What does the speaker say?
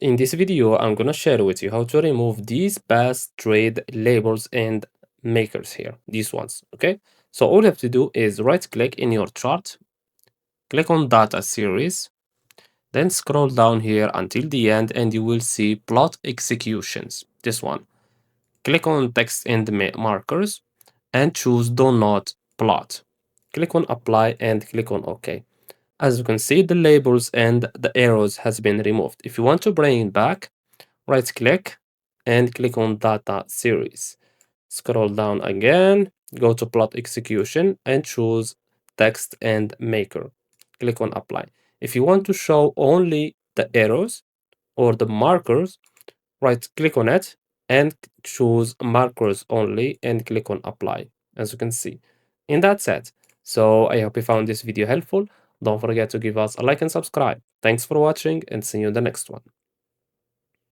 In this video, I'm gonna share with you how to remove these past trade labels and makers here, these ones, okay? So all you have to do is right click in your chart, click on data series, then scroll down here until the end and you will see plot executions, this one. Click on text and markers and choose do not plot. Click on apply and click on OK. As you can see, the labels and the arrows has been removed. If you want to bring it back, right click and click on data series. Scroll down again, go to plot execution and choose text and maker. Click on apply. If you want to show only the arrows or the markers, right click on it and choose markers only and click on apply, as you can see. And that's it. So I hope you found this video helpful. Don't forget to give us a like and subscribe. Thanks for watching and see you in the next one.